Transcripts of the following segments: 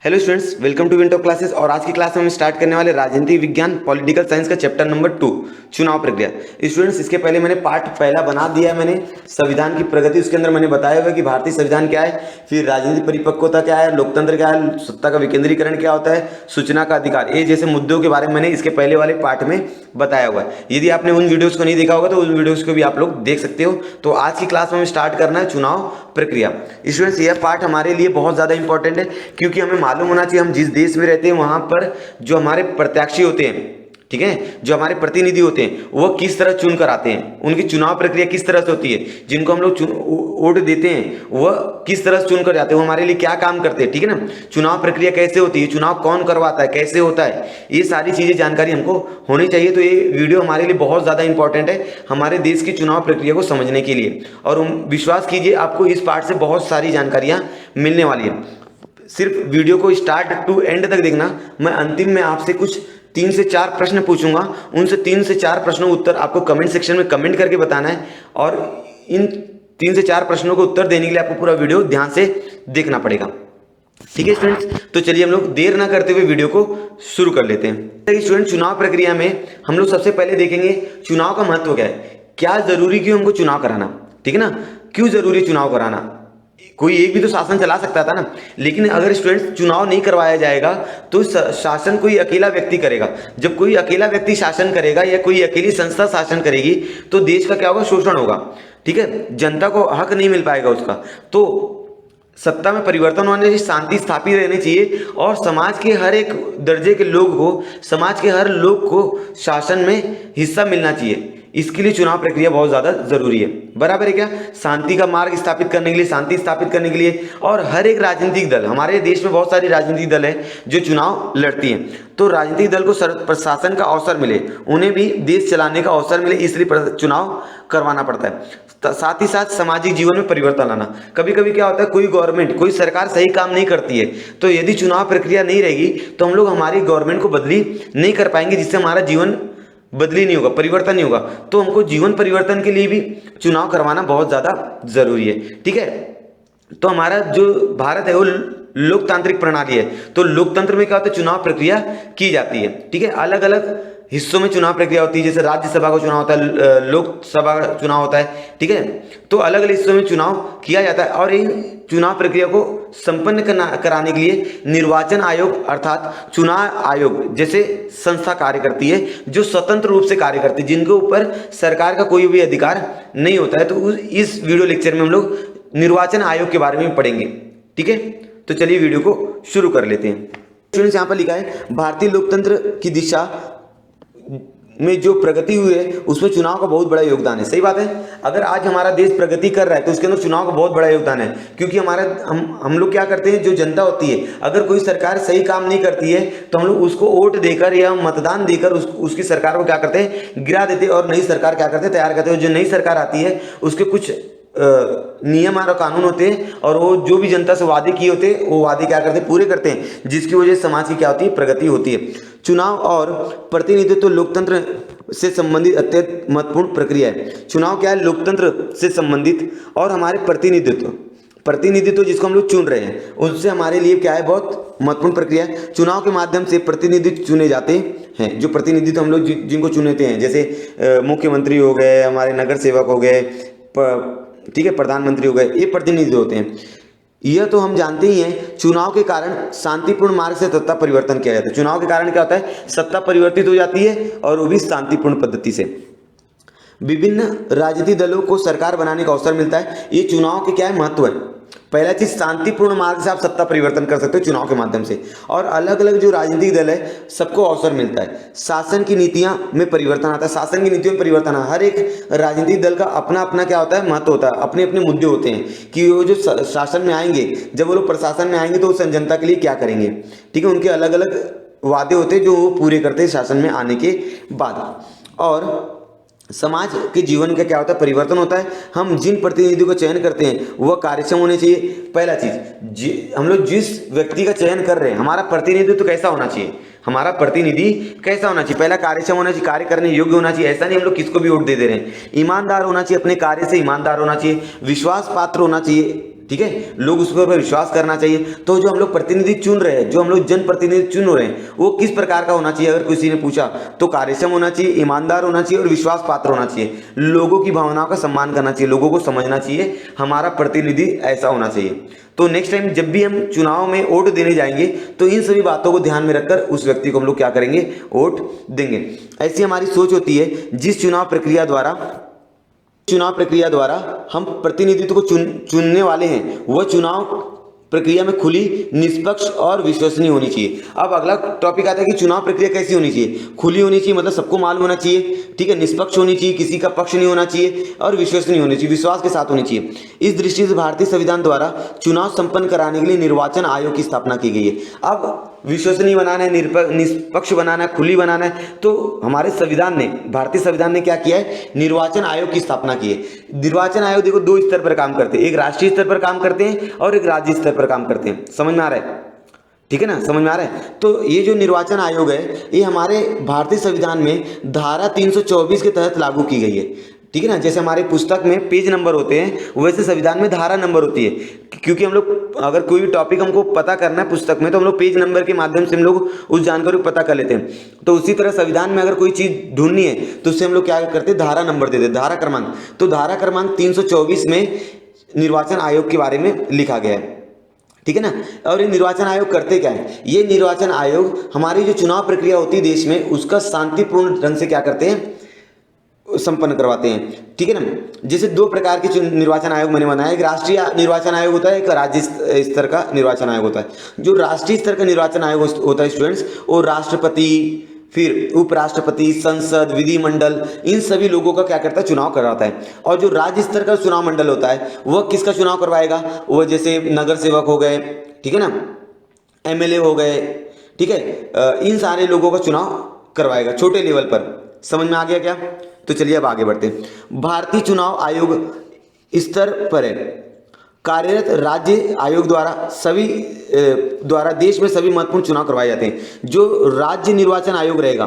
Hello students, welcome to विंटो classes. और आज की क्लास में हम स्टार्ट करने वाले राजनीति विज्ञान पॉलिटिकल साइंस का चैप्टर नंबर 2 चुनाव प्रक्रिया। स्टूडेंट्स, इसके पहले मैंने पार्ट पहला बना दिया है। मैंने संविधान की प्रगति, उसके अंदर मैंने बताया हुआ कि भारतीय संविधान क्या है, फिर राजनीति परिपक्वता क्या है, लोकतंत्र क्या है, सत्ता का विकेंद्रीकरण क्या होता है, सूचना का अधिकार, ये जैसे मुद्दों के बारे में मैंने इसके पहले वाले पार्ट में बताया हुआ है। यदि आपने उन वीडियोस को नहीं देखा होगा तो उन वीडियोस को भी आप लोग देख सकते हो। तो आज की क्लास में हमें स्टार्ट करना है चुनाव प्रक्रिया। स्टूडेंट्स, यह पार्ट हमारे लिए बहुत ज़्यादा इंपॉर्टेंट है, क्योंकि हमें मालूम होना चाहिए हम जिस देश में रहते हैं वहाँ पर जो हमारे प्रत्याशी होते हैं, ठीक है, जो हमारे प्रतिनिधि होते हैं, वो किस तरह चुन कर आते हैं, उनकी चुनाव प्रक्रिया किस तरह से होती है, जिनको हम लोग वोट देते हैं वह किस तरह से चुन कर जाते हैं, वो हमारे लिए क्या काम करते हैं, ठीक है ना। चुनाव प्रक्रिया कैसे होती है, चुनाव कौन करवाता है, कैसे होता है, ये सारी चीज़ें जानकारी हमको होनी चाहिए। तो ये वीडियो हमारे लिए बहुत ज़्यादा इंपॉर्टेंट है हमारे देश की चुनाव प्रक्रिया को समझने के लिए। और विश्वास कीजिए, आपको इस पार्ट से बहुत सारी जानकारियाँ मिलने वाली है। सिर्फ वीडियो को स्टार्ट टू एंड तक देखना। मैं अंतिम में आपसे कुछ 3 से 4 प्रश्न पूछूंगा, उनसे 3 से 4 प्रश्नों का उत्तर आपको कमेंट सेक्शन में कमेंट करके बताना है। और इन 3 से 4 प्रश्नों को उत्तर देने के लिए आपको पूरा वीडियो ध्यान से देखना पड़ेगा, ठीक है स्टूडेंट्स। तो चलिए हम लोग देर ना करते हुए वीडियो को शुरू कर लेते हैं। स्टूडेंट, चुनाव प्रक्रिया में हम लोग सबसे पहले देखेंगे चुनाव का महत्व क्या है, क्या जरूरी क्यों हमको चुनाव कराना, ठीक है ना। क्यों जरूरी चुनाव कराना, कोई एक भी तो शासन चला सकता था ना, लेकिन अगर स्टूडेंट्स चुनाव नहीं करवाया जाएगा तो शासन कोई अकेला व्यक्ति करेगा। जब कोई अकेला व्यक्ति शासन करेगा या कोई अकेली संस्था शासन करेगी तो देश का क्या होगा, शोषण होगा, ठीक है, जनता को हक नहीं मिल पाएगा उसका। तो सत्ता में परिवर्तन होने से शांति स्थापित रहनी चाहिए और समाज के हर एक दर्जे के लोग को, समाज के हर लोग को शासन में हिस्सा मिलना चाहिए। इसके लिए चुनाव प्रक्रिया बहुत ज़्यादा जरूरी है, बराबर है क्या। शांति का मार्ग स्थापित करने के लिए, शांति स्थापित करने के लिए, और हर एक राजनीतिक दल, हमारे देश में बहुत सारी राजनीतिक दल है जो चुनाव लड़ती हैं, तो राजनीतिक दल को प्रशासन का अवसर मिले, उन्हें भी देश चलाने का अवसर मिले, इसलिए चुनाव करवाना पड़ता है। साथ ही साथ सामाजिक जीवन में परिवर्तन लाना। कभी कभी क्या होता है, कोई गवर्नमेंट, कोई सरकार सही काम नहीं करती है, तो यदि चुनाव प्रक्रिया नहीं रहेगी तो हम लोग हमारी गवर्नमेंट को बदली नहीं कर पाएंगे, जिससे हमारा जीवन बदली नहीं होगा, परिवर्तन नहीं होगा। तो हमको जीवन परिवर्तन के लिए भी चुनाव करवाना बहुत ज़्यादा जरूरी है, ठीक है। तो हमारा जो भारत है वो लोकतांत्रिक प्रणाली है, तो लोकतंत्र में क्या होता है, चुनाव प्रक्रिया की जाती है, ठीक है। अलग अलग हिस्सों में चुनाव प्रक्रिया होती है, जैसे राज्यसभा का चुनाव होता है, लोकसभा का चुनाव होता है, ठीक है। तो अलग अलग हिस्सों में चुनाव किया जाता है और इन चुनाव प्रक्रिया को संपन्न कराने के लिए निर्वाचन आयोग अर्थात चुनाव आयोग जैसे संस्था कार्य करती है, जो स्वतंत्र रूप से कार्य करती है, जिनके ऊपर सरकार का कोई भी अधिकार नहीं होता है। तो इस वीडियो लेक्चर में हम लोग निर्वाचन आयोग के बारे में पढ़ेंगे, ठीक है। तो चलिए वीडियो को शुरू कर लेते हैं। स्टूडेंट्स, यहाँ पर लिखा है भारतीय लोकतंत्र की दिशा में जो प्रगति हुई है उसमें चुनाव का बहुत बड़ा योगदान है। सही बात है, अगर आज हमारा देश प्रगति कर रहा है तो उसके अंदर चुनाव का बहुत बड़ा योगदान है, क्योंकि हम लोग क्या करते हैं, जो जनता होती है, अगर कोई सरकार सही काम नहीं करती है तो हम लोग उसको वोट देकर या मतदान देकर उसकी सरकार को क्या करते हैं, गिरा देते हैं, और नई सरकार क्या करते हैं, तैयार करते हैं। जो नई सरकार आती है उसके कुछ नियम और कानून होते हैं, और वो जो भी जनता से वादे किए होते हैं वो वादे क्या करते हैं, पूरे करते हैं, जिसकी वजह से समाज की क्या होती है, प्रगति होती है। चुनाव और प्रतिनिधित्व तो लोकतंत्र से संबंधित अत्यंत महत्वपूर्ण प्रक्रिया है। चुनाव क्या है, लोकतंत्र से संबंधित, और हमारे प्रतिनिधित्व जिसको हम लोग चुन रहे हैं उससे हमारे लिए क्या है, बहुत महत्वपूर्ण प्रक्रिया है। चुनाव के माध्यम से प्रतिनिधि चुने जाते हैं, जो प्रतिनिधित्व हम लोग जिनको चुनते हैं, जैसे मुख्यमंत्री हो गए, हमारे नगर सेवक हो गए, ठीक है, प्रधानमंत्री हो गए, ये प्रतिनिधि होते हैं। यह तो हम जानते ही हैं, चुनाव के कारण शांतिपूर्ण मार्ग से सत्ता परिवर्तन किया जाता है। चुनाव के कारण क्या होता है, सत्ता परिवर्तित हो जाती है, और वो भी शांतिपूर्ण पद्धति से। विभिन्न राजनीतिक दलों को सरकार बनाने का अवसर मिलता है। ये चुनाव के क्या है, महत्व है। पहला चीज, शांतिपूर्ण मार्ग से आप सत्ता परिवर्तन कर सकते हो चुनाव के माध्यम से, और अलग अलग जो राजनीतिक दल है सबको अवसर मिलता है। शासन की नीतियां में परिवर्तन आता है, शासन की नीतियों में परिवर्तन आता है। हर एक राजनीतिक दल का अपना अपना क्या होता है, महत्व होता है, अपने अपने मुद्दे होते हैं कि वो जो शासन में आएंगे, जब वो लोग प्रशासन में आएंगे तो वो जनता के लिए क्या करेंगे, ठीक है। उनके अलग अलग वादे होते हैं जो वो पूरे करते हैं शासन में आने के बाद। और समाज के जीवन का क्या होता है, परिवर्तन होता है। हम जिन प्रतिनिधियों का चयन करते हैं वह कार्यक्षम होने चाहिए। पहला चीज, हम लोग जिस व्यक्ति का चयन कर रहे हैं, हमारा प्रतिनिधित्व तो कैसा होना चाहिए, हमारा प्रतिनिधि कैसा होना चाहिए, पहला कार्यक्षम होना चाहिए, कार्य करने योग्य होना चाहिए। ऐसा नहीं हम लोग किसको भी वोट दे रहे हैं। ईमानदार होना चाहिए, अपने कार्य से ईमानदार होना चाहिए, विश्वास पात्र होना चाहिए, ठीक है, लोग उसके ऊपर विश्वास करना चाहिए। तो जो हम लोग प्रतिनिधि चुन रहे हैं, जो हम लोग जनप्रतिनिधि चुन रहे हैं, वो किस प्रकार का होना चाहिए अगर किसी ने पूछा, तो कार्यक्षम होना चाहिए, ईमानदार होना चाहिए और विश्वास पात्र होना चाहिए। लोगों की भावनाओं का सम्मान करना चाहिए, लोगों को समझना चाहिए, हमारा प्रतिनिधि ऐसा होना चाहिए। तो नेक्स्ट टाइम जब भी हम चुनाव में वोट देने जाएंगे तो इन सभी बातों को ध्यान में रखकर उस व्यक्ति को हम लोग क्या करेंगे, वोट देंगे। ऐसी हमारी सोच होती है। जिस चुनाव प्रक्रिया द्वारा हम प्रतिनिधित्व को चुनने वाले हैं, वह चुनाव प्रक्रिया में खुली, निष्पक्ष और विश्वसनीय होनी चाहिए। अब अगला टॉपिक आता है कि चुनाव प्रक्रिया कैसी होनी चाहिए। खुली होनी चाहिए, मतलब सबको मालूम होना चाहिए, ठीक है। निष्पक्ष होनी चाहिए, किसी का पक्ष नहीं होना चाहिए, और विश्वसनीय होनी चाहिए, विश्वास के साथ होनी चाहिए। इस दृष्टि से भारतीय संविधान द्वारा चुनाव संपन्न कराने के लिए निर्वाचन आयोग की स्थापना की गई है। अब विश्वसनीय बनाना है, निष्पक्ष बनाना है, खुली बनाना है, तो हमारे संविधान ने, भारतीय संविधान ने क्या किया है, निर्वाचन आयोग की स्थापना की है। निर्वाचन आयोग देखो दो स्तर पर काम करते हैं, एक राष्ट्रीय स्तर पर काम करते हैं और एक राज्य स्तर पर काम करते हैं। समझ में आ रहा है, ठीक है ना, समझ में आ रहा है। तो ये जो निर्वाचन आयोग है, ये हमारे भारतीय संविधान में धारा 324 के तहत लागू की गई है, ठीक है ना। जैसे हमारे पुस्तक में पेज नंबर होते हैं, वैसे संविधान में धारा नंबर होती है। क्योंकि हम लोग अगर कोई भी टॉपिक हमको पता करना है पुस्तक में, तो हम लोग पेज नंबर के माध्यम से हम लोग उस जानकारी को पता कर लेते हैं। तो उसी तरह संविधान में अगर कोई चीज़ ढूंढनी है तो उससे हम लोग क्या करते हैं, धारा नंबर देते हैं, धारा क्रमांक। तो धारा क्रमांक 324 में निर्वाचन आयोग के बारे में लिखा गया है, ठीक है ना। और ये निर्वाचन आयोग करते क्या है, ये निर्वाचन आयोग हमारी जो चुनाव प्रक्रिया होती है देश में, उसका शांतिपूर्ण ढंग से क्या करते हैं, संपन्न करवाते हैं, ठीक है ना। जैसे दो प्रकार के निर्वाचन आयोग मैंने बनाया, एक राष्ट्रीय निर्वाचन आयोग होता है, एक राज्य स्तर का निर्वाचन आयोग होता है। जो राष्ट्रीय स्तर का निर्वाचन आयोग होता है स्टूडेंट्स, वो राष्ट्रपति, फिर उपराष्ट्रपति, संसद, विधिमंडल, इन सभी लोगों का क्या करता है, चुनाव करवाता है। और जो राज्य स्तर का चुनाव मंडल होता है, वह किसका चुनाव करवाएगा, वह जैसे नगर सेवक हो गए, ठीक है ना, एमएलए हो गए, ठीक है, इन सारे लोगों का चुनाव करवाएगा छोटे लेवल पर। समझ में आ गया क्या। तो चलिए अब आगे बढ़ते हैं। भारतीय चुनाव आयोग स्तर पर है कार्यरत राज्य आयोग द्वारा देश में सभी महत्वपूर्ण चुनाव करवाए जाते हैं। जो राज्य निर्वाचन आयोग रहेगा,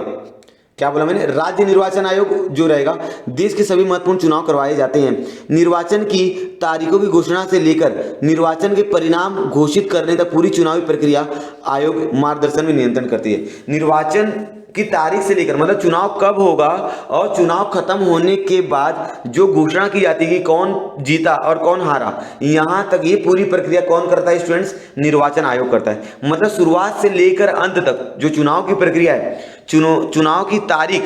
क्या बोला मैंने, राज्य निर्वाचन आयोग जो रहेगा, देश के सभी महत्वपूर्ण चुनाव करवाए जाते हैं। निर्वाचन की तारीखों की घोषणा से लेकर निर्वाचन के परिणाम घोषित करने तक पूरी चुनावी प्रक्रिया आयोग मार्गदर्शन में नियंत्रण करती है। निर्वाचन की तारीख से लेकर, मतलब चुनाव कब होगा और चुनाव खत्म होने के बाद जो घोषणा की जाती है कि कौन जीता और कौन हारा, यहां तक ये पूरी प्रक्रिया कौन करता है स्टूडेंट्स, निर्वाचन आयोग करता है। मतलब शुरुआत से लेकर अंत तक जो चुनाव की प्रक्रिया है, चुनाव की तारीख,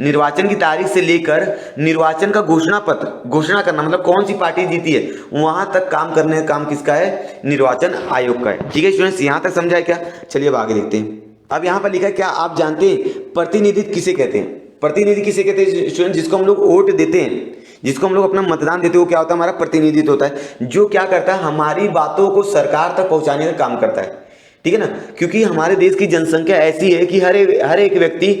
निर्वाचन की तारीख से लेकर निर्वाचन का घोषणा पत्र, घोषणा करना मतलब कौन सी पार्टी जीती है, वहां तक काम करने का काम किसका है, निर्वाचन आयोग का है। ठीक है स्टूडेंट्स, यहां तक समझा है क्या। चलिए अब आगे देखते हैं। अब यहाँ पर लिखा है, क्या आप जानते हैं प्रतिनिधित्व किसे कहते हैं। प्रतिनिधि किसे कहते हैं स्टूडेंट, जिसको हम लोग वोट देते हैं, जिसको हम लोग अपना मतदान देते हैं, वो क्या होता है, हमारा प्रतिनिधित्व होता है। जो क्या करता है, हमारी बातों को सरकार तक पहुंचाने का काम करता है, ठीक है ना। क्योंकि हमारे देश की जनसंख्या ऐसी है कि हर एक व्यक्ति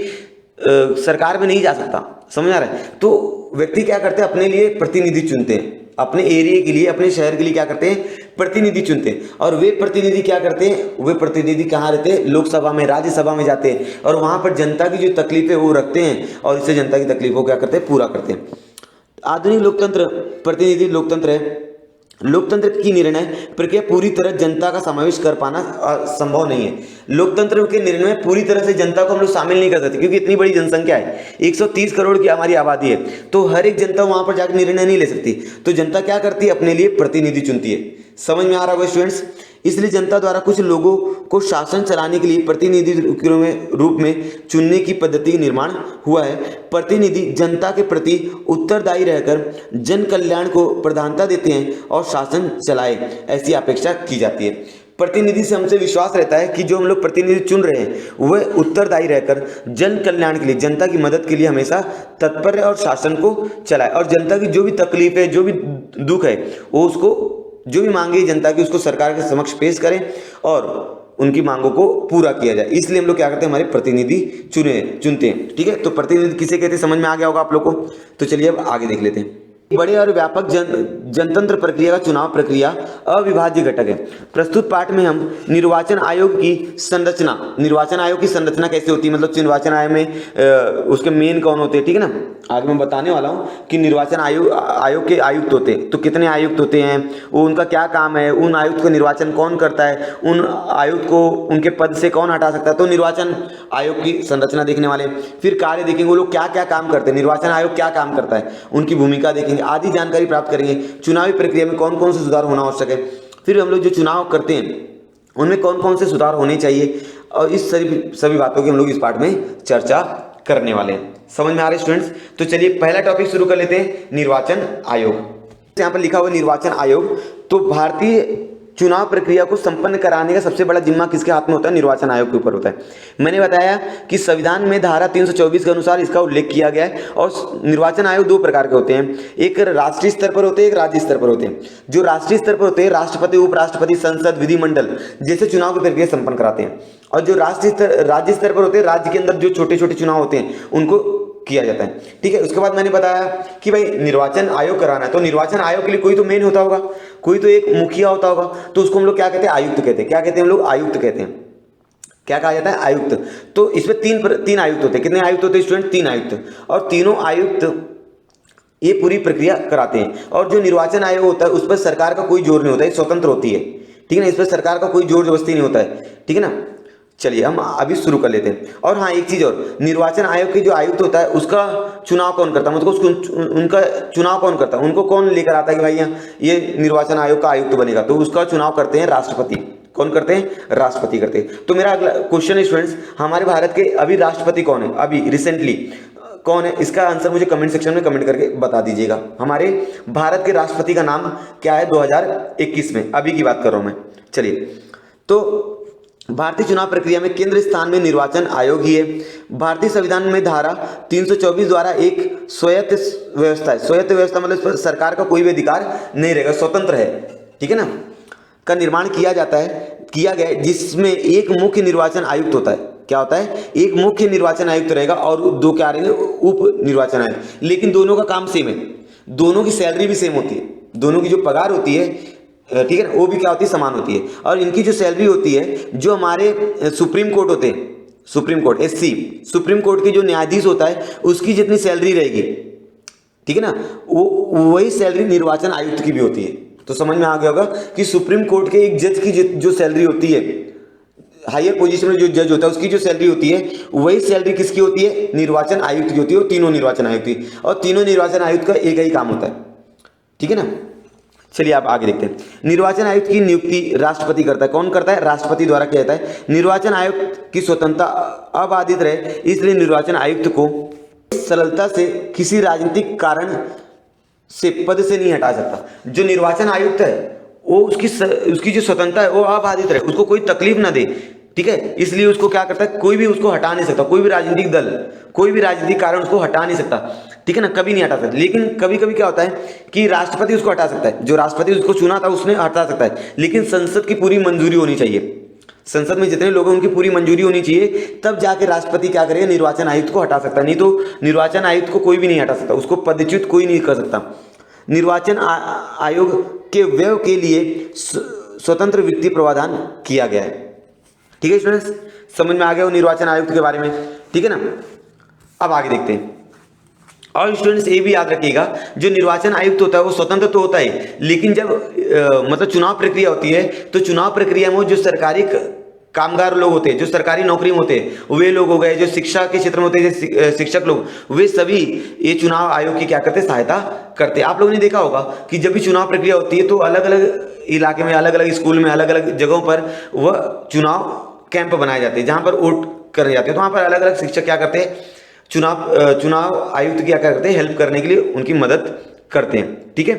सरकार में नहीं जा सकता, समझ आ रहा है। तो व्यक्ति क्या करते हैं, अपने लिए प्रतिनिधि चुनते हैं, अपने एरिया के लिए, अपने शहर के लिए क्या करते हैं, प्रतिनिधि चुनते हैं। और वे प्रतिनिधि क्या करते हैं, वे प्रतिनिधि कहाँ रहते हैं, लोकसभा में, राज्यसभा में जाते हैं और वहां पर जनता की जो तकलीफें वो रखते हैं और इससे जनता की तकलीफों को क्या करते हैं, पूरा करते हैं। आधुनिक लोकतंत्र प्रतिनिधि लोकतंत्र है। लोकतंत्र की निर्णय प्रक्रिया पूरी तरह जनता का समावेश कर पाना संभव नहीं है। लोकतंत्र के निर्णय में पूरी तरह से जनता को हम लोग शामिल नहीं कर सकते, क्योंकि इतनी बड़ी जनसंख्या है, 130 करोड़ की हमारी आबादी है, तो हर एक जनता वहां पर जाकर निर्णय नहीं ले सकती। तो जनता क्या करती है, अपने लिए प्रतिनिधि चुनती है। समझ में आ रहा होगा स्टूडेंट्स। इसलिए जनता द्वारा कुछ लोगों को शासन चलाने के लिए प्रतिनिधि रूप में चुनने की पद्धति का निर्माण हुआ है। प्रतिनिधि जनता के प्रति उत्तरदायी रहकर जन कल्याण को प्रधानता देते हैं और शासन चलाए, ऐसी अपेक्षा की जाती है। प्रतिनिधि से हमसे विश्वास रहता है कि जो हम लोग प्रतिनिधि चुन रहे हैं वह उत्तरदायी रहकर जन कल्याण के लिए, जनता की मदद के लिए हमेशा तत्पर है और शासन को चलाए, और जनता की जो भी तकलीफ है, जो भी दुख है, वो उसको, जो भी मांगे जनता की, उसको सरकार के समक्ष पेश करें और उनकी मांगों को पूरा किया जाए। इसलिए हम लोग क्या करते हैं, हमारे प्रतिनिधि चुनते हैं। ठीक है, तो प्रतिनिधि किसे कहते हैं समझ में आ गया होगा आप लोग को। तो चलिए अब आगे देख लेते हैं। बड़े और व्यापक जनतंत्र प्रक्रिया का चुनाव प्रक्रिया अविभाज्य घटक है। प्रस्तुत पाठ में हम निर्वाचन आयोग की संरचना कैसे होती है, मतलब निर्वाचन आयोग में उसके मेन कौन होते हैं, ठीक है ना। आगे मैं बताने वाला हूँ कि निर्वाचन आयोग के आयुक्त होते हैं तो कितने आयुक्त होते हैं, वो उनका क्या काम है, उन आयुक्त को निर्वाचन कौन करता है, उन आयुक्त को उनके पद से कौन हटा सकता है। तो निर्वाचन आयोग की संरचना देखने वाले, फिर कार्य देखेंगे, वो लोग क्या क्या काम करते हैं, निर्वाचन आयोग क्या काम करता है, उनकी भूमिका देखेंगे, आदि जानकारी प्राप्त करेंगे। चुनावी प्रक्रिया में कौन कौन से सुधार होना आवश्यक है, फिर हम लोग जो चुनाव करते हैं उनमें कौन कौन से सुधार होने चाहिए, और इस सभी बातों की हम लोग इस पाठ में चर्चा करने वाले हैं। समझ में आ रहे स्टूडेंट्स। तो चलिए पहला टॉपिक शुरू कर लेते हैं, निर्वाचन आयोग। यहाँ पर लिखा हुआ निर्वाचन आयोग, तो भारतीय चुनाव प्रक्रिया को संपन्न कराने का सबसे बड़ा जिम्मा किसके हाथ में होता है, निर्वाचन आयोग के ऊपर होता है। मैंने बताया कि संविधान में धारा 324 के अनुसार इसका उल्लेख किया गया है। और निर्वाचन आयोग दो प्रकार के होते हैं, एक राष्ट्रीय स्तर पर होते हैं, एक राज्य स्तर पर होते हैं। जो राष्ट्रीय स्तर पर होते हैं, राष्ट्रपति, उपराष्ट्रपति, संसद, विधिमंडल जैसे चुनाव की प्रक्रिया संपन्न कराते हैं। और जो राज्य स्तर पर होते हैं, राज्य के अंदर जो छोटे छोटे चुनाव होते हैं उनको किया जाता है, ठीक है। उसके बाद मैंने बताया कि भाई निर्वाचन आयोग कराना है, तो निर्वाचन आयोग के लिए कोई तो मेन होता होगा, कोई तो एक मुखिया होता होगा, तो उसको हम लोग क्या कहते हैं, आयुक्त कहते हैं। क्या कहते हैं हम लोग, आयुक्त कहते हैं। क्या कहा जाता है, आयुक्त। तो इसमें तीन आयुक्त होते हैं। कितने आयुक्त होते हैं स्टूडेंट, 3 आयुक्त। और तीनों आयुक्त ये पूरी प्रक्रिया कराते हैं। और जो निर्वाचन आयोग होता है उस पर सरकार का कोई जोर नहीं होता है, स्वतंत्र होती है, ठीक है ना। इस पर सरकार का कोई जोर जबरदस्ती नहीं होता है, ठीक है ना। चलिए हम अभी शुरू कर लेते हैं। और हाँ, एक चीज और, निर्वाचन आयोग के जो आयुक्त होता है उसका चुनाव कौन करता है, मतलब उनका चुनाव कौन करता है, उनको कौन लेकर आता है कि भाई ये निर्वाचन आयोग का आयुक्त बनेगा, तो उसका चुनाव करते हैं राष्ट्रपति। कौन करते हैं, राष्ट्रपति करते हैं। तो मेरा अगला क्वेश्चन है स्टूडेंट्स, हमारे भारत के अभी राष्ट्रपति कौन है, अभी रिसेंटली कौन है, इसका आंसर मुझे कमेंट सेक्शन में कमेंट करके बता दीजिएगा। हमारे भारत के राष्ट्रपति का नाम क्या है 2021 में, अभी की बात कर रहा हूं मैं। चलिए, तो भारतीय चुनाव प्रक्रिया में केंद्र स्थान में निर्वाचन आयोग ही है। भारतीय संविधान में धारा 324 द्वारा एक स्वायत्त व्यवस्था है। स्वायत्त व्यवस्था मतलब सरकार का कोई भी अधिकार नहीं रहेगा, स्वतंत्र है, ठीक है ना, का निर्माण किया गया है, जिसमें एक मुख्य निर्वाचन आयुक्त होता है। क्या होता है, एक मुख्य निर्वाचन आयुक्त रहेगा और 2 क्या रहेंगे, उप निर्वाचन आयुक्त। लेकिन दोनों का काम सेम है, दोनों की सैलरी भी सेम होती है, दोनों की जो पगार होती है, ठीक है ना, वो भी क्या होती है, समान होती है। और इनकी जो सैलरी होती है, जो हमारे सुप्रीम कोर्ट होते हैं, supreme court SC, supreme court के जो न्यायाधीश होता है उसकी जितनी सैलरी रहेगी, ठीक है ना, वो वही सैलरी निर्वाचन आयुक्त की भी होती है। तो समझ में आ गया होगा कि सुप्रीम कोर्ट के एक जज की जो सैलरी होती है, हायर पोजीशन में जो जज होता है उसकी जो सैलरी होती है, वही सैलरी किसकी होती है, निर्वाचन आयुक्त की होती है। और तीनों निर्वाचन आयुक्त की, और तीनों निर्वाचन आयुक्त का एक ही काम होता है, ठीक है ना। चलिए आप आगे देखते हैं। निर्वाचन आयुक्त की नियुक्ति राष्ट्रपति करता है। कौन करता है, राष्ट्रपति द्वारा किया जाता है। निर्वाचन आयुक्त की स्वतंत्रता अबाधित रहे, इसलिए निर्वाचन आयुक्त को सरलता से किसी राजनीतिक कारण से पद से नहीं हटा सकता। जो निर्वाचन आयुक्त है वो उसकी जो स्वतंत्रता है वो अबाधित रहे, उसको कोई तकलीफ ना दे, ठीक है। इसलिए उसको क्या करता है, कोई भी उसको हटा नहीं सकता, कोई भी राजनीतिक दल, कोई भी राजनीतिक कारण उसको हटा नहीं सकता, ठीक है ना, कभी नहीं हटा सकता। लेकिन कभी कभी क्या होता है कि राष्ट्रपति उसको हटा सकता है, जो राष्ट्रपति उसको चुना था उसने हटा सकता है, लेकिन संसद की पूरी मंजूरी होनी चाहिए। संसद में जितने लोग हैं उनकी पूरी मंजूरी होनी चाहिए, तब जाके राष्ट्रपति क्या करेगा, निर्वाचन आयुक्त को हटा सकता है। नहीं तो निर्वाचन आयुक्त को कोई भी नहीं हटा सकता, उसको पदच्युत कोई नहीं कर सकता। निर्वाचन आयोग के व्यय के लिए स्वतंत्र वित्तीय प्रावधान किया गया है, ठीक है स्टूडेंट्स, समझ में आ गया वो निर्वाचन आयुक्त के बारे में, ठीक है ना। अब आगे देखते हैं। और स्टूडेंट्स ये भी याद रखिएगा, जो निर्वाचन आयुक्त होता है वो स्वतंत्र तो होता है, लेकिन जब मतलब चुनाव प्रक्रिया होती है तो चुनाव प्रक्रिया में जो सरकारी कामगार लोग होते हैं, जो सरकारी नौकरी में होते हैं, वे लोग हो गए, जो शिक्षा के क्षेत्र में होते हैं शिक्षक लोग, वे सभी ये चुनाव आयोग की क्या करते हैं, सहायता करते हैं। आप लोगों ने देखा होगा कि जब भी चुनाव प्रक्रिया होती है तो अलग अलग इलाके में, अलग अलग स्कूल में, अलग अलग जगहों पर वह चुनाव कैंप बनाए जाते हैं, जहां पर वोट करे जाते हैं। तो वहां पर अलग अलग शिक्षक क्या करते हैं, चुनाव आयुक्त की क्या करते हैं, हेल्प करने के लिए उनकी मदद करते हैं, ठीक है।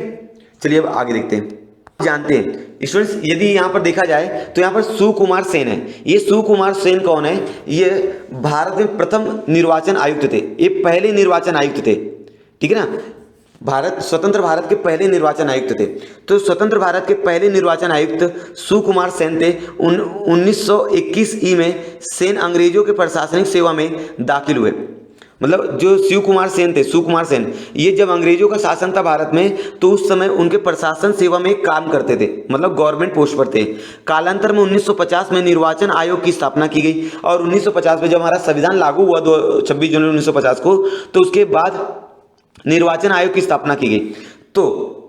चलिए अब आगे देखते हैं। जानते हैं स्टूडेंट्स, यदि यहाँ पर देखा जाए तो यहाँ पर सुकुमार सेन है। ये सुकुमार सेन कौन है, ये भारत में प्रथम निर्वाचन आयुक्त थे, ये पहले निर्वाचन आयुक्त थे, ठीक है ना। स्वतंत्र भारत के पहले निर्वाचन आयुक्त थे। तो स्वतंत्र भारत के पहले निर्वाचन आयुक्त सुकुमार सेन थे। 1921 में सेन अंग्रेजों के प्रशासनिक सेवा में दाखिल हुए। मतलब जो शिव कुमार सेन थे, सुकुमार सेन, ये जब अंग्रेजों का शासन था भारत में, तो उस समय उनके प्रशासन सेवा में काम करते थे, मतलब गवर्नमेंट पोस्ट पर थे। कालांतर में 1950 में निर्वाचन आयोग की स्थापना की गई, और 1950 में जब हमारा संविधान लागू हुआ 26 जनवरी 1950 को, तो उसके बाद निर्वाचन आयोग की स्थापना की गई। तो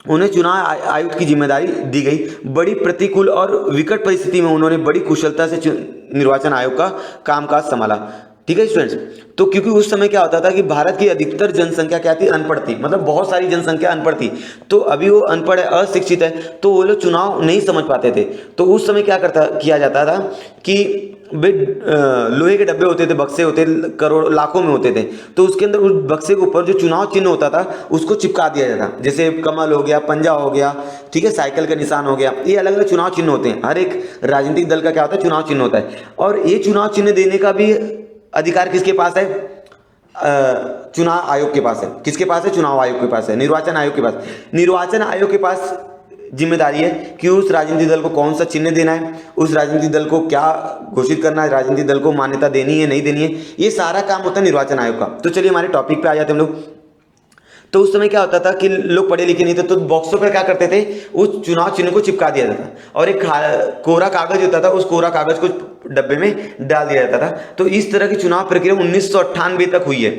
उन्हें चुनाव आयुक्त की जिम्मेदारी दी गई। बड़ी प्रतिकूल और विकट परिस्थिति में उन्होंने बड़ी कुशलता से निर्वाचन आयोग का कामकाज संभाला। ठीक है स्टूडेंट्स, तो क्योंकि उस समय क्या होता था कि भारत की अधिकतर जनसंख्या क्या थी, अनपढ़ थी, मतलब बहुत सारी जनसंख्या अनपढ़ थी। तो अभी वो अनपढ़ है, अशिक्षित है, तो वो लोग चुनाव नहीं समझ पाते थे। तो उस समय क्या किया जाता था कि लोहे के डब्बे होते थे, बक्से होते, करोड़ लाखों में होते थे, तो उसके अंदर उस बक्से के ऊपर जो चुनाव चिन्ह होता था उसको चिपका दिया जाता, जैसे कमल हो गया, पंजा हो गया, ठीक है, साइकिल का निशान हो गया, ये अलग अलग चुनाव चिन्ह होते हैं। हर एक राजनीतिक दल का क्या होता है, चुनाव चिन्ह होता है। और ये चुनाव चिन्ह देने का भी अधिकार किसके पास है, चुनाव आयोग के पास है। किसके पास है, चुनाव आयोग के पास है, निर्वाचन आयोग के पास। निर्वाचन आयोग के पास जिम्मेदारी है कि उस राजनीतिक दल को कौन सा चिन्ह देना है, उस राजनीतिक दल को क्या घोषित करना है, राजनीतिक दल को मान्यता देनी है नहीं देनी है, ये सारा काम होता है निर्वाचन आयोग का। तो चलिए हमारे टॉपिक पे आ जाते हैं हम लोग। तो उस समय क्या होता था कि लोग पढ़े लिखे नहीं थे, तो बॉक्सों पर क्या करते थे, उस चुनाव चिन्ह को चिपका दिया जाता था, और एक कोरा कागज होता था, उस कोरा कागज को डब्बे में डाल दिया जाता था। तो इस तरह की चुनाव प्रक्रिया 1998 तक हुई है।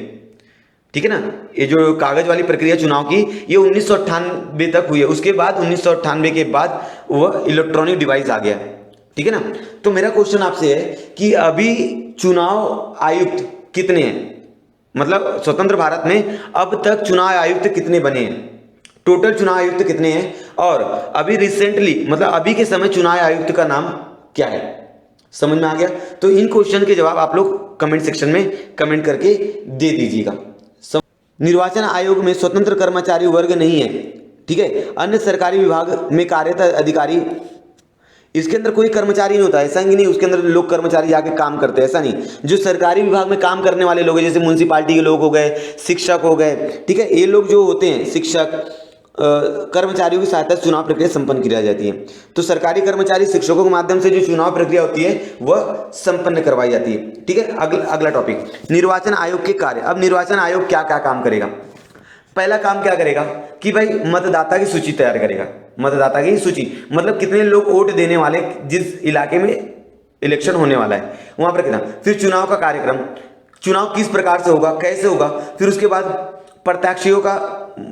ठीक है ना, ये जो कागज वाली प्रक्रिया चुनाव की, ये 1998 तक हुई है। उसके बाद 1998 के बाद वह इलेक्ट्रॉनिक डिवाइस आ गया। ठीक है ना, तो मेरा क्वेश्चन आपसे है कि अभी चुनाव आयुक्त कितने हैं, मतलब स्वतंत्र भारत में अब तक चुनाव आयुक्त कितने बने हैं, टोटल चुनाव आयुक्त कितने हैं, और अभी रिसेंटली मतलब अभी के समय चुनाव आयुक्त का नाम क्या है। समझ में आ गया? तो इन क्वेश्चन के जवाब आप लोग कमेंट सेक्शन में कमेंट करके दे दीजिएगा। निर्वाचन आयोग में स्वतंत्र कर्मचारी वर्ग नहीं है, ठीक है, अन्य सरकारी विभाग में कार्यरत अधिकारी, इसके अंदर कोई कर्मचारी नहीं होता, ऐसा ही नहीं उसके अंदर लोग कर्मचारी जाके काम करते हैं, ऐसा नहीं। जो सरकारी विभाग में काम करने वाले लोग हैं, जैसे म्यूनसिपालिटी के लोग हो गए, शिक्षक हो गए, ठीक है, ये लोग जो होते हैं शिक्षक, कर्मचारियों की सहायता से चुनाव प्रक्रिया संपन्न की जाती है। तो सरकारी कर्मचारी शिक्षकों के माध्यम से जो चुनाव प्रक्रिया होती है वह संपन्न करवाई जाती है। ठीक है, अगला टॉपिक, निर्वाचन आयोग के कार्य। अब निर्वाचन आयोग क्या क्या काम करेगा। पहला काम क्या करेगा कि भाई मतदाता की सूची तैयार करेगा। मतदाता की सूची मतलब कितने लोग वोट देने वाले, जिस इलाके में इलेक्शन होने वाला है वहां पर कितना। फिर चुनाव का कार्यक्रम, चुनाव किस प्रकार से होगा, कैसे होगा। फिर उसके बाद प्रत्याशियों का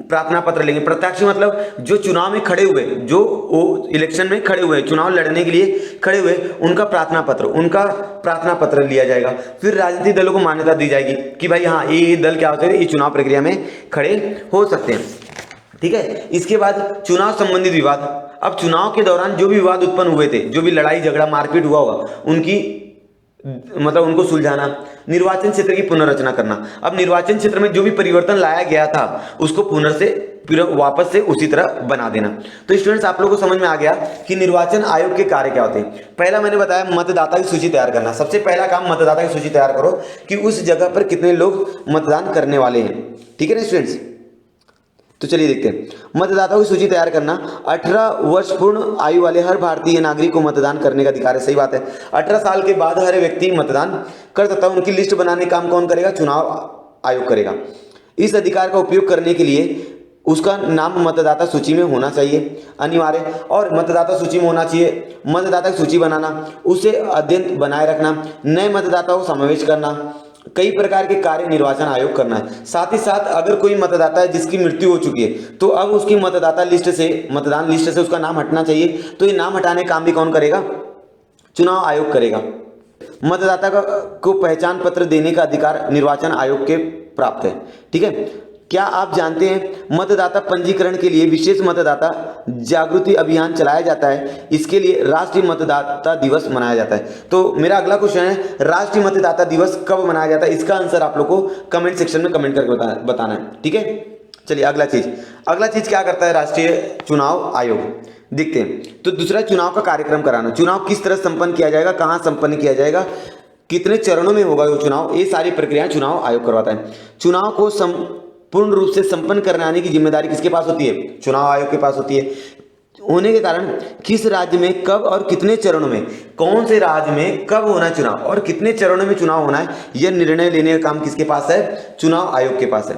प्रार्थना पत्र लेंगे। प्रत्याशी मतलब जो चुनाव में खड़े हुए, जो इलेक्शन में खड़े हुए, चुनाव लड़ने के लिए खड़े हुए, उनका प्रार्थना पत्र लिया जाएगा। फिर राजनीतिक दलों को मान्यता दी जाएगी कि भाई हाँ ये दल क्या होते हैं, ये चुनाव प्रक्रिया में खड़े हो सकते हैं। ठीक है, इसके बाद चुनाव संबंधित विवाद। अब चुनाव के दौरान जो भी विवाद उत्पन्न हुए थे, जो भी लड़ाई झगड़ा मारपीट हुआ होगा, उनको सुलझाना। निर्वाचन क्षेत्र की पुनर्रचना करना। अब निर्वाचन क्षेत्र में जो भी परिवर्तन लाया गया था उसको फिर वापस से उसी तरह बना देना। तो स्टूडेंट्स आप लोगों को समझ में आ गया कि निर्वाचन आयोग के कार्य क्या होते हैं। पहला मैंने बताया मतदाता की सूची तैयार करना। सबसे पहला काम मतदाता की सूची तैयार करो कि उस जगह पर कितने लोग मतदान करने वाले हैं। ठीक है ना स्टूडेंट्स, तो चलिए देखते हैं। मतदाताओं की सूची तैयार करना। 18 वर्ष पूर्ण आयु वाले हर भारतीय नागरिक को मतदान करने का अधिकार है। सही बात है, 18 साल के बाद हर व्यक्ति मतदान कर सकता है। उनकी लिस्ट बनाने का काम कौन करेगा, चुनाव आयोग करेगा। इस अधिकार का उपयोग करने के लिए उसका नाम मतदाता सूची में होना चाहिए, अनिवार्य। और मतदाता सूची में होना चाहिए, मतदाता की सूची बनाना, उसे अद्यतन बनाए रखना, नए मतदाताओं को समावेश करना, कई प्रकार के कार्य निर्वाचन आयोग करना है। साथ ही साथ अगर कोई मतदाता है जिसकी मृत्यु हो चुकी है तो अब उसकी मतदान लिस्ट से उसका नाम हटना चाहिए। तो ये नाम हटाने काम भी कौन करेगा, चुनाव आयोग करेगा। मतदाता को पहचान पत्र देने का अधिकार निर्वाचन आयोग के प्राप्त है। ठीक है, क्या आप जानते हैं मतदाता पंजीकरण के लिए विशेष मतदाता जागृति अभियान चलाया जाता है। इसके लिए राष्ट्रीय मतदाता दिवस मनाया जाता है। तो मेरा अगला क्वेश्चन है, राष्ट्रीय मतदाता दिवस कब मनाया जाता है। इसका आंसर आप लोग को कमेंट सेक्शन में कमेंट करके बताना है। ठीक है, चलिए अगला चीज क्या करता है राष्ट्रीय चुनाव आयोग, देखते हैं। तो दूसरा, चुनाव का कार्यक्रम कराना। चुनाव किस तरह संपन्न किया जाएगा, कहाँ संपन्न किया जाएगा, कितने चरणों में होगा वो चुनाव, ये सारी प्रक्रियाएं चुनाव आयोग करवाता है। चुनाव को पूर्ण रूप से संपन्न कराने की जिम्मेदारी किसके पास होती है, चुनाव आयोग के पास होती है। होने के कारण किस राज्य में कब और कितने चरणों में, कौन से राज्य में कब होना है चुनाव और कितने चरणों में चुनाव होना है, यह निर्णय लेने का काम किसके पास है? चुनाव आयोग के पास है।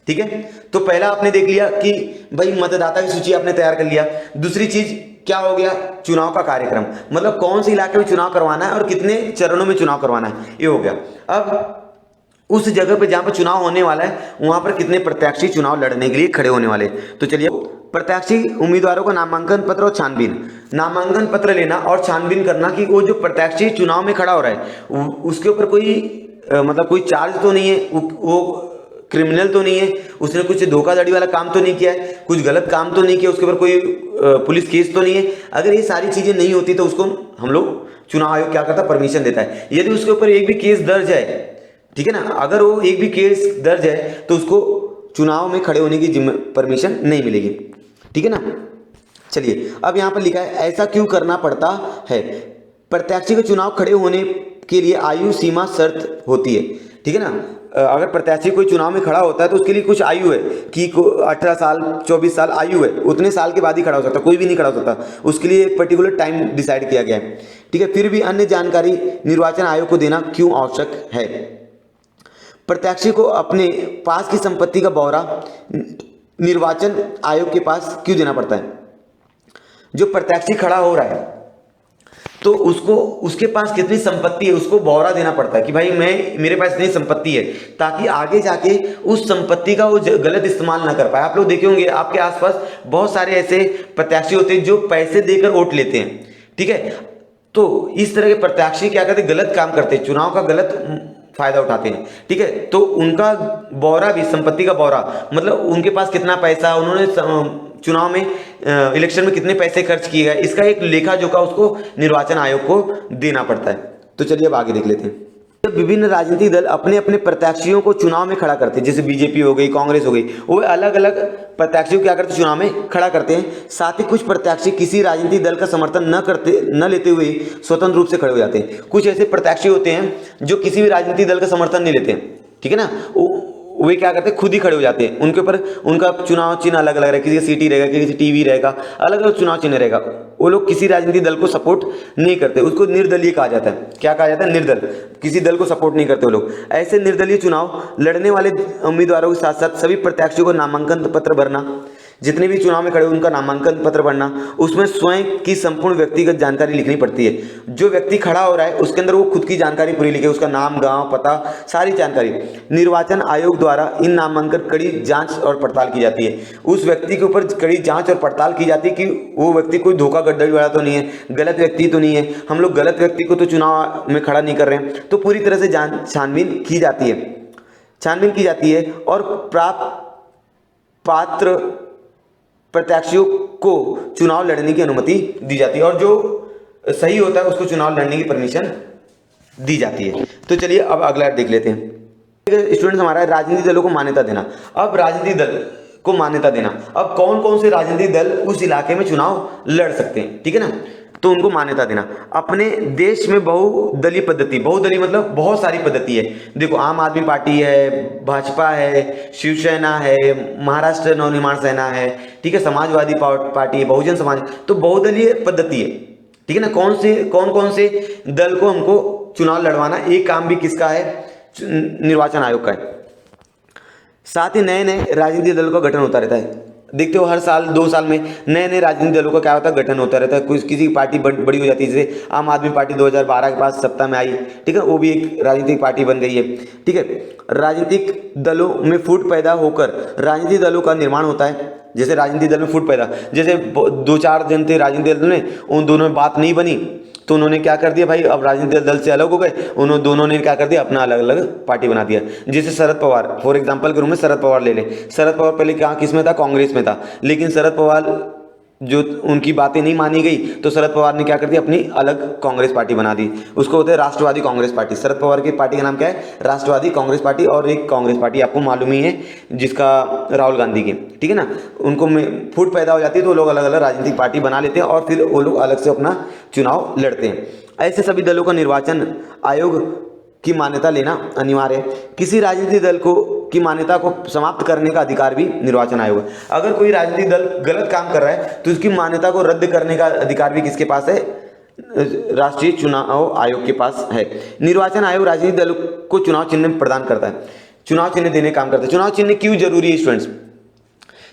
ठीक है, तो पहला आपने देख लिया कि भाई मतदाता की सूची आपने तैयार कर लिया। दूसरी चीज क्या हो गया? चुनाव का कार्यक्रम, मतलब कौन से इलाके में चुनाव करवाना है और कितने चरणों में चुनाव करवाना है, ये हो गया। अब उस जगह पे जहां पर चुनाव होने वाला है वहां पर कितने प्रत्याशी चुनाव लड़ने के लिए खड़े होने वाले। तो चलिए, प्रत्याशी उम्मीदवारों का नामांकन पत्र और छानबीन, नामांकन पत्र लेना और छानबीन करना कि वो जो प्रत्याशी चुनाव में खड़ा हो रहा है उसके ऊपर कोई मतलब कोई चार्ज तो नहीं है, वो क्रिमिनल तो नहीं है, उसने कुछ धोखाधड़ी वाला काम तो नहीं किया है, कुछ गलत काम तो नहीं किया, उसके ऊपर कोई पुलिस केस तो नहीं है। अगर ये सारी चीजें नहीं होती तो उसको हम लोग चुनाव आयोग क्या करता है? परमिशन देता है। यदि उसके ऊपर एक भी केस दर्ज है, ठीक है ना, अगर वो एक भी केस दर्ज है तो उसको चुनाव में खड़े होने की परमिशन नहीं मिलेगी। ठीक है ना। चलिए, अब यहां पर लिखा है ऐसा क्यों करना पड़ता है? प्रत्याशी के चुनाव खड़े होने के लिए आयु सीमा शर्त होती है। ठीक है ना, अगर प्रत्याशी कोई चुनाव में खड़ा होता है तो उसके लिए कुछ आयु है कि 18 साल 24 साल आयु है, उतने साल के बाद ही खड़ा हो सकता, कोई भी नहीं खड़ा हो सकता, उसके लिए एक पर्टिकुलर टाइम डिसाइड किया गया है। ठीक है, फिर भी अन्य जानकारी निर्वाचन आयोग को देना क्यों आवश्यक है? प्रत्याशी को अपने पास की संपत्ति का ब्यौरा निर्वाचन आयोग के पास क्यों देना पड़ता है? जो प्रत्याशी खड़ा हो रहा है तो उसको उसके पास कितनी संपत्ति है उसको ब्यौरा देना पड़ता है कि भाई मेरे पास इतनी संपत्ति है, ताकि आगे जाके उस संपत्ति का वो गलत इस्तेमाल ना कर पाए। आप लोग देखे होंगे आपके आसपास बहुत सारे ऐसे प्रत्याशी होते हैं जो पैसे देकर वोट लेते हैं। ठीक है, तो इस तरह के प्रत्याशी क्या करते हैं? गलत काम करते हैं, चुनाव का गलत फायदा उठाते हैं। ठीक है, तो उनका ब्यौरा भी, संपत्ति का ब्यौरा, मतलब उनके पास कितना पैसा, उन्होंने चुनाव में इलेक्शन में कितने पैसे खर्च किए गए, इसका एक लेखा जोखा उसको निर्वाचन आयोग को देना पड़ता है। तो चलिए अब आगे देख लेते हैं। विभिन्न राजनीतिक दल अपने अपने प्रत्याशियों को चुनाव में खड़ा करते हैं, जैसे बीजेपी हो गई, कांग्रेस हो गई, वो अलग अलग प्रत्याशियों को क्या करते हैं? चुनाव में खड़ा करते हैं। साथ ही कुछ प्रत्याशी किसी राजनीतिक दल का समर्थन न लेते हुए स्वतंत्र रूप से खड़े हो जाते हैं। कुछ ऐसे प्रत्याशी होते हैं जो किसी भी राजनीतिक दल का समर्थन नहीं लेते हैं। ठीक है ना, वे क्या करते हैं? खुद ही खड़े हो जाते हैं। उनके ऊपर उनका चुनाव चिन्ह अलग अलग रहेगा, किसी का सीटी रहेगा, किसी टीवी रहेगा, अलग अलग चुनाव चिन्ह रहेगा। वो लोग किसी राजनीतिक दल को सपोर्ट नहीं करते, उसको निर्दलीय कहा जाता है। क्या कहा जाता है? निर्दल, किसी दल को सपोर्ट नहीं करते वो लोग। ऐसे निर्दलीय चुनाव लड़ने वाले उम्मीदवारों के साथ साथ सभी प्रत्याशियों को नामांकन पत्र भरना, जितने भी चुनाव में खड़े उनका नामांकन पत्र भरना, उसमें स्वयं की संपूर्ण व्यक्तिगत जानकारी लिखनी पड़ती है। जो व्यक्ति खड़ा हो रहा है उसके अंदर वो खुद की जानकारी पूरी लिखे, उसका नाम, गांव, पता, सारी जानकारी। निर्वाचन आयोग द्वारा इन नामांकन कड़ी जांच और पड़ताल की जाती है। उस व्यक्ति के ऊपर कड़ी जांच और पड़ताल की जाती है कि वो व्यक्ति कोई धोखाधड़ी वाला तो नहीं है, गलत व्यक्ति तो नहीं है, हम लोग गलत व्यक्ति को तो चुनाव में खड़ा नहीं कर रहे हैं। तो पूरी तरह से छानबीन की जाती है और पात्र प्रत्याशियों को चुनाव लड़ने की अनुमति दी जाती है और जो सही होता है उसको चुनाव लड़ने की परमिशन दी जाती है। तो चलिए अब अगला देख लेते हैं। स्टूडेंट्स, हमारा राजनीतिक दलों को मान्यता देना। अब राजनीतिक दल को मान्यता देना, अब कौन कौन से राजनीतिक दल उस इलाके में चुनाव लड़ सकते हैं, ठीक है ना, तो उनको मान्यता देना। अपने देश में बहुदलीय पद्धति, बहुदलीय मतलब बहुत सारी पद्धति है। देखो, आम आदमी पार्टी है, भाजपा है, शिवसेना है, महाराष्ट्र नवनिर्माण सेना है, ठीक है, समाजवादी पार्टी है, बहुजन समाज, तो बहुदलीय पद्धति है। ठीक है ना। कौन कौन से दल को हमको चुनाव लड़वाना, एक काम भी किसका है? निर्वाचन आयोग का है। साथ ही नए नए राजनीतिक दलों का गठन होता रहता है। देखते हो हर साल 2 साल में नए नए राजनीतिक दलों का क्या होता है? गठन होता रहता है। किसी की पार्टी बड़ी हो जाती है, जैसे आम आदमी पार्टी 2012 के पास सत्ता में आई, ठीक है, वो भी एक राजनीतिक पार्टी बन गई है। ठीक है, राजनीतिक दलों में फूट पैदा होकर राजनीतिक दलों का निर्माण होता है। जैसे राजनीतिक दल में फूट पैदा, जैसे 2-4 जन थे राजनीतिक दल में, उन दोनों में बात नहीं बनी तो उन्होंने क्या कर दिया भाई, अब राजनीतिक दल से अलग हो गए, उन्होंने दोनों ने क्या कर दिया, अपना अलग अलग पार्टी बना दिया। जैसे शरद पवार, फॉर एग्जांपल के रूप में शरद पवार ले लें। शरद पवार पहले क्या किस में था? कांग्रेस में था, लेकिन शरद पवार जो उनकी बातें नहीं मानी गई तो शरद पवार ने क्या कर दिया, अपनी अलग कांग्रेस पार्टी बना दी। उसको होते हैं राष्ट्रवादी कांग्रेस पार्टी। शरद पवार की पार्टी का नाम क्या है? राष्ट्रवादी कांग्रेस पार्टी। और एक कांग्रेस पार्टी आपको मालूम ही है जिसका राहुल गांधी की, ठीक है ना। उनको में फूट पैदा हो जाती है तो लोग अलग अलग राजनीतिक पार्टी बना लेते हैं और फिर वो लोग अलग से अपना चुनाव लड़ते हैं। ऐसे सभी दलों का निर्वाचन आयोग की मान्यता लेना अनिवार्य है। किसी राजनीतिक दल को की मान्यता को समाप्त करने का अधिकार भी निर्वाचन आयोग है। अगर कोई राजनीतिक दल गलत काम कर रहा है तो उसकी मान्यता को रद्द करने का अधिकार भी किसके पास है? राष्ट्रीय चुनाव आयोग के पास है। निर्वाचन आयोग राजनीतिक दल को चुनाव चिन्ह प्रदान करता है, चुनाव चिन्ह देने का काम करता है। चुनाव चिन्ह क्यों जरूरी है स्टूडेंट्स?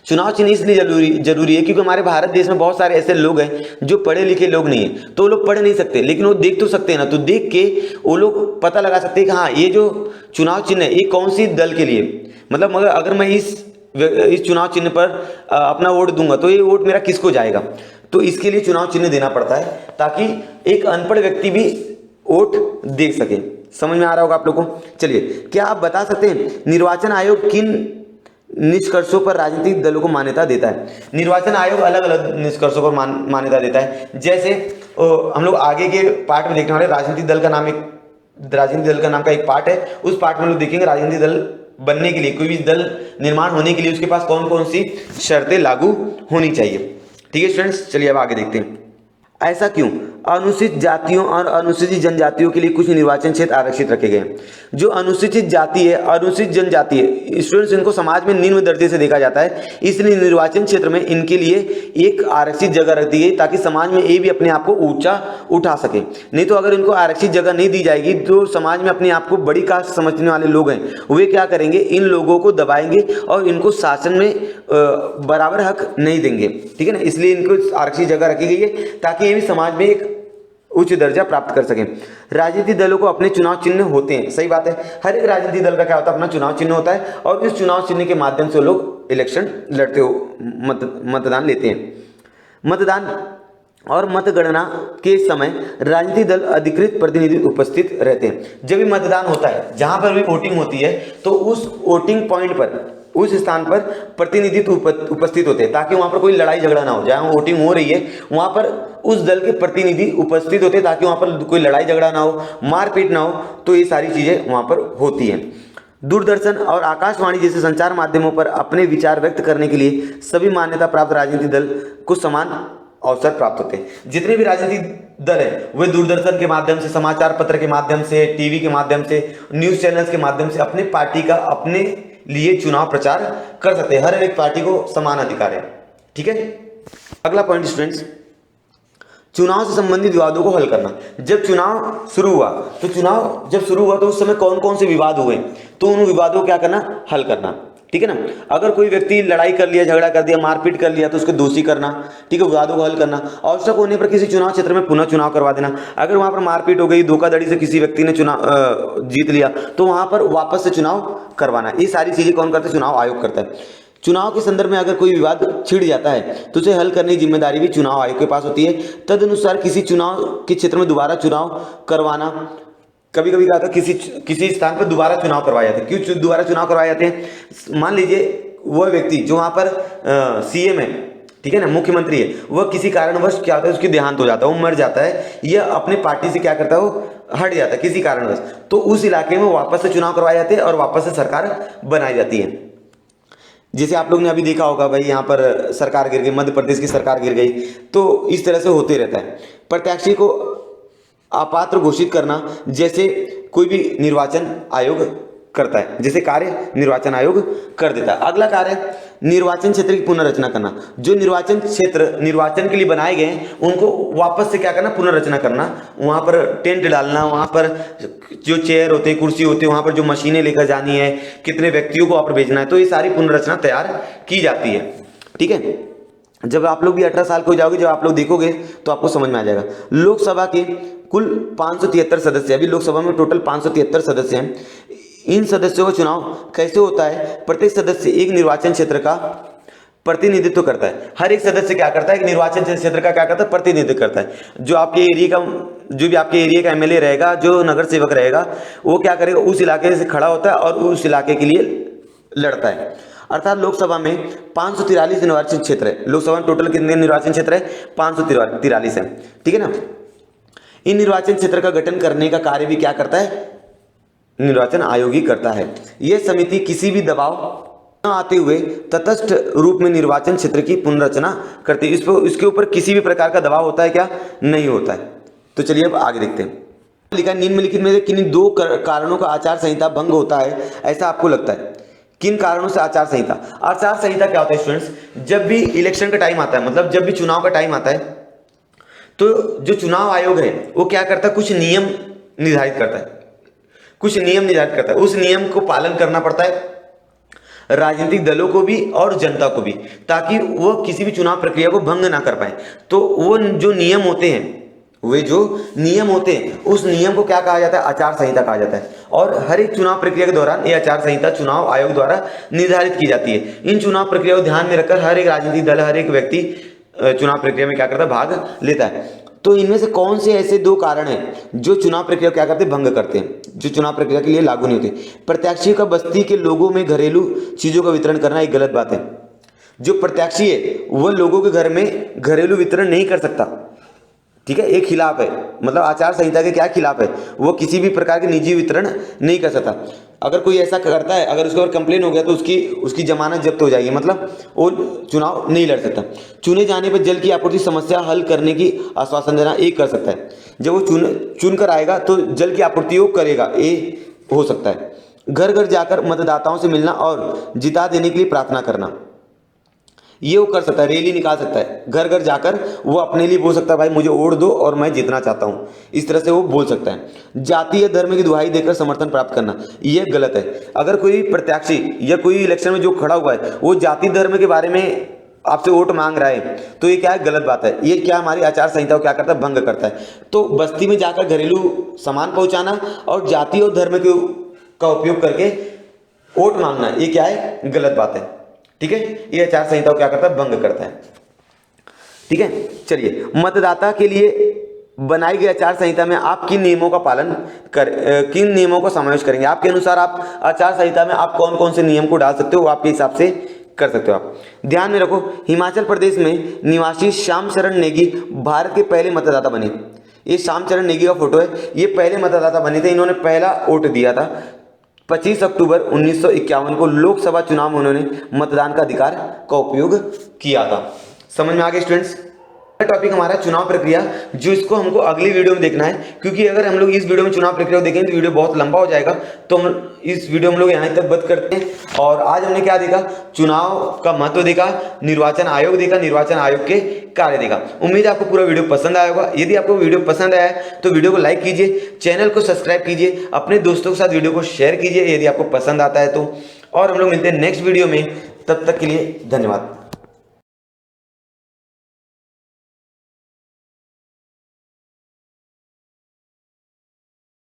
चुनाव चिन्ह इसलिए जरूरी है क्योंकि हमारे भारत देश में बहुत सारे ऐसे लोग हैं जो पढ़े लिखे लोग नहीं है, तो वो लोग पढ़ नहीं सकते, लेकिन वो देख तो सकते हैं ना, तो देख के वो लोग पता लगा सकते हैं कि हाँ ये जो चुनाव चिन्ह है ये कौन सी दल के लिए, मतलब मगर अगर मैं इस चुनाव चिन्ह पर अपना वोट दूंगा तो ये वोट मेरा किसको जाएगा, तो इसके लिए चुनाव चिन्ह देना पड़ता है ताकि एक अनपढ़ व्यक्ति भी वोट दे सके। समझ में आ रहा होगा आप लोग को? चलिए, क्या आप बता सकते हैं निर्वाचन आयोग किन निष्कर्षों पर राजनीतिक दलों को मान्यता देता है? निर्वाचन आयोग अलग अलग निष्कर्षों पर मान्यता देता है। जैसे हम लोग आगे के पार्ट में देखने वाले राजनीतिक दल का नाम का एक पार्ट है, उस पार्ट में लोग देखेंगे राजनीतिक दल बनने के लिए, कोई भी दल निर्माण होने के लिए उसके पास कौन कौन सी शर्तें लागू होनी चाहिए। ठीक है स्टूडेंट्स, चलिए अब आगे देखते हैं। ऐसा क्यों? अनुसूचित जातियों और अनुसूचित जनजातियों के लिए कुछ निर्वाचन क्षेत्र आरक्षित रखे गए हैं। जो अनुसूचित जाति है, अनुसूचित जनजाति है, स्टूडेंट्स इनको समाज में निम्न दर्जे से देखा जाता है, इसलिए निर्वाचन क्षेत्र में इनके लिए एक आरक्षित जगह रख दी गई ताकि समाज में ये भी अपने आप को ऊंचा उठा सके। नहीं तो अगर इनको आरक्षित जगह नहीं दी जाएगी तो समाज में अपने आप को बड़ी कास्ट समझने वाले लोग हैं वे क्या करेंगे, इन लोगों को दबाएंगे और इनको शासन में बराबर हक नहीं देंगे। ठीक है ना, इसलिए इनको आरक्षित जगह रखी गई है ताकि ये भी समाज में एक उच्च दर्जा प्राप्त कर सकें। राजनीतिक दलों को अपने चुनाव चिन्ह होते हैं, सही बात है, हर एक राजनीतिक दल का क्या होता है, अपना चुनाव चिन्ह होता है और इस चुनाव चिन्ह के माध्यम से लोग इलेक्शन लड़ते हो, मतदान लेते हैं। मतदान और मतगणना के समय राजनीतिक दल अधिकृत प्रतिनिधि उपस्थित रहते हैं। जब भी मतदान होता है, जहां पर भी वोटिंग होती है, तो उस वोटिंग पॉइंट पर, उस स्थान पर प्रतिनिधित्व उपस्थित होते हैं ताकि वहां पर कोई लड़ाई झगड़ा ना हो। जहां वोटिंग हो रही है वहां पर उस दल के प्रतिनिधि उपस्थित होते हैं ताकि वहां पर कोई लड़ाई झगड़ा ना हो, मारपीट ना हो, तो ये सारी चीजें वहां पर होती हैं। दूरदर्शन और आकाशवाणी जैसे संचार माध्यमों पर अपने विचार व्यक्त करने के लिए सभी मान्यता प्राप्त राजनीतिक दल को समान अवसर प्राप्त होते हैं। जितने भी राजनीतिक दल है वे दूरदर्शन के माध्यम से, समाचार पत्र के माध्यम से, टीवी के माध्यम से, न्यूज चैनल्स के माध्यम से अपने पार्टी का अपने लिए चुनाव प्रचार कर सकते हैं। हर एक पार्टी को समान अधिकार है। ठीक है, अगला पॉइंट स्टूडेंट्स, चुनाव से संबंधित विवादों को हल करना। जब चुनाव शुरू हुआ तो उस समय कौन कौन से विवाद हुए, तो उन विवादों को क्या करना, हल करना। ठीक है ना, अगर कोई व्यक्ति लड़ाई कर लिया, झगड़ा कर दिया, मारपीट कर लिया तो उसको दोषी करना। ठीक है, विवादों को हल करना। आवश्यक होने पर किसी चुनाव क्षेत्र में पुनः चुनाव करवा देना। अगर वहां पर मारपीट हो गई, धोखाधड़ी से किसी व्यक्ति ने चुनाव जीत लिया तो वहां पर वापस से चुनाव करवाना। ये सारी चीजें कौन करता है? चुनाव आयोग करता है। चुनाव के संदर्भ में अगर कोई विवाद छिड़ जाता है तो उसे हल करने की जिम्मेदारी भी चुनाव आयोग के पास होती है। तदनुसार किसी चुनाव के क्षेत्र में दोबारा चुनाव करवाना, कभी कभी क्या होता है किसी स्थान पर दोबारा चुनाव करवाए जाते हैं। क्यों दोबारा चुनाव करवाए जाते हैं? मान लीजिए वह व्यक्ति जो वहां पर सीएम है, ठीक है ना, मुख्यमंत्री है, वह किसी कारणवश क्या होता है, उसकी देहांत हो जाता है, वो मर जाता है, यह अपने पार्टी से क्या करता है, वो हट जाता है किसी कारणवश, तो उस इलाके में वापस से चुनाव करवाए जाते हैं और वापस से सरकार बनाई जाती है। जैसे आप लोग ने अभी देखा होगा भाई, यहाँ पर सरकार गिर गई, मध्य प्रदेश की सरकार गिर गई, तो इस तरह से होते रहता है। प्रत्याशी को अपात्र घोषित करना जैसे कोई भी निर्वाचन आयोग करता है, जैसे कार्य निर्वाचन आयोग कर देता है। अगला कार्य निर्वाचन क्षेत्र की पुनर्रचना करना। जो निर्वाचन क्षेत्र निर्वाचन के लिए बनाए गए हैं उनको वापस से क्या करना, पुनर्रचना करना। वहां पर टेंट डालना, वहां पर जो चेयर होते हैं, कुर्सी होती है, वहां पर जो मशीनें लेकर जानी है, कितने व्यक्तियों को वहां पर भेजना है, तो ये सारी पुनर्रचना तैयार की जाती है। ठीक है, जब आप लोग भी 18 साल के हो जाओगे, जब आप लोग देखोगे तो आपको समझ में आ जाएगा। लोकसभा के कुल 573 सदस्य, अभी लोकसभा में टोटल 573 सदस्य हैं। इन सदस्यों का चुनाव कैसे होता है? प्रत्येक सदस्य एक निर्वाचन क्षेत्र का प्रतिनिधित्व करता है। हर एक सदस्य क्या करता है, एक निर्वाचन क्षेत्र का क्या करता है, प्रतिनिधित्व करता है। जो आपके एरिया का, जो भी आपके एरिया का एमएलए रहेगा, जो नगर सेवक रहेगा, वो क्या करेगा, उस इलाके से खड़ा होता है और उस इलाके के लिए लड़ता है। अर्थात लोकसभा में 543 निर्वाचन क्षेत्र है। लोकसभा में टोटल कितने निर्वाचन क्षेत्र है? 543 है। ठीक है ना। इन निर्वाचन क्षेत्र का गठन करने का कार्य भी क्या करता है? निर्वाचन आयोग ही करता है। यह समिति किसी भी दबाव न आते हुए तटस्थ रूप में निर्वाचन क्षेत्र की पुनर्रचना करती है। इसके ऊपर किसी भी प्रकार का दबाव होता है क्या? नहीं होता है। तो चलिए अब आगे देखते हैं। लिखा निम्नलिखित में से किन्हीं दो कारणों का आचार संहिता भंग होता है ऐसा आपको लगता है? किन कारणों से आचार संहिता? आचार संहिता क्या होता है स्टूडेंट्स? जब भी इलेक्शन का टाइम आता है, मतलब जब भी चुनाव का टाइम आता है, तो जो चुनाव आयोग है वो क्या करता है, कुछ नियम निर्धारित करता है, कुछ नियम निर्धारित करता है। उस नियम को पालन करना पड़ता है राजनीतिक दलों को भी और जनता को भी, ताकि वो किसी भी चुनाव प्रक्रिया को भंग ना कर पाए। तो वो जो नियम होते हैं, वे जो नियम होते हैं, उस नियम को क्या कहा जाता है? आचार संहिता कहा जाता है। और हर एक चुनाव प्रक्रिया के दौरान ये आचार संहिता चुनाव आयोग द्वारा निर्धारित की जाती है। इन चुनाव प्रक्रिया को ध्यान में रखकर हर एक राजनीतिक दल, हर एक व्यक्ति चुनाव प्रक्रिया में क्या करता है? भाग लेता है। तो इनमें से कौन से ऐसे 2 कारण हैं जो चुनाव प्रक्रिया क्या करते हैं? भंग करते हैं, जो चुनाव प्रक्रिया के लिए लागू नहीं होते। प्रत्याशी का बस्ती के लोगों में घरेलू चीजों का वितरण करना एक गलत बात है। जो प्रत्याशी है वह लोगों के घर में घरेलू वितरण नहीं कर सकता, ठीक है, एक खिलाफ है, मतलब आचार संहिता के क्या खिलाफ है? वो किसी भी प्रकार के निजी वितरण नहीं कर सकता। अगर कोई ऐसा करता है, अगर उसके ऊपर कंप्लेन हो गया तो उसकी जमानत जब्त हो जाएगी, मतलब वो चुनाव नहीं लड़ सकता। चुने जाने पर जल की आपूर्ति समस्या हल करने की आश्वासन देना एक कर सकता है। जब वो चुन कर आएगा तो जल की आपूर्ति वो करेगा, ये हो सकता है। घर घर जाकर मतदाताओं से मिलना और जिता देने के लिए प्रार्थना करना, ये वो कर सकता है। रैली निकाल सकता है, घर घर जाकर वो अपने लिए बोल सकता है, भाई मुझे वोट दो और मैं जीतना चाहता हूँ, इस तरह से वो बोल सकता है। जाति या धर्म की दुहाई देकर समर्थन प्राप्त करना, ये गलत है। अगर कोई प्रत्याशी या कोई इलेक्शन में जो खड़ा हुआ है वो जाति धर्म के बारे में आपसे वोट मांग रहा है, तो ये क्या है? गलत बात है। ये क्या हमारी आचार संहिता को क्या करता है? भंग करता है। तो बस्ती में जाकर घरेलू सामान पहुंचाना और जाति और धर्म का उपयोग करके वोट मांगना, ये क्या है? गलत बात है, ठीक है। ये आचार संहिता को क्या करता है? भंग करता है, ठीक है। चलिए, मतदाता के लिए बनाई गई आचार संहिता में आप किन नियमों का पालन किन नियमों को समावेश करेंगे? आपके अनुसार आप आचार संहिता में आप कौन कौन से नियम को डाल सकते हो, आपके हिसाब से कर सकते हो आप। ध्यान में रखो, हिमाचल प्रदेश में निवासी श्याम चरण नेगी भारत के पहले मतदाता बने। ये श्याम चरण नेगी का फोटो है, ये पहले मतदाता बने थे। इन्होंने पहला वोट दिया था 25 अक्टूबर 1951 को लोकसभा चुनाव में उन्होंने मतदान का अधिकार का उपयोग किया था। समझ में आ गया स्टूडेंट्स? टॉपिक हमारा चुनाव प्रक्रिया, जो इसको हमको अगली वीडियो में देखना है, क्योंकि अगर हम लोग इस वीडियो में चुनाव प्रक्रिया को देखेंगे तो वीडियो बहुत लंबा हो जाएगा। तो हम इस वीडियो में लोग यहाँ तक बंद करते हैं। और आज हमने क्या देखा? चुनाव का महत्व देखा, निर्वाचन आयोग देखा, निर्वाचन आयोग के कार्य देखा। उम्मीद है आपको पूरा वीडियो पसंद आया होगा। यदि आपको वीडियो पसंद आया है तो वीडियो को लाइक कीजिए, चैनल को सब्सक्राइब कीजिए, अपने दोस्तों के साथ वीडियो को शेयर कीजिए यदि आपको पसंद आता है तो। और हम लोग मिलते हैं नेक्स्ट वीडियो में, तब तक के लिए धन्यवाद।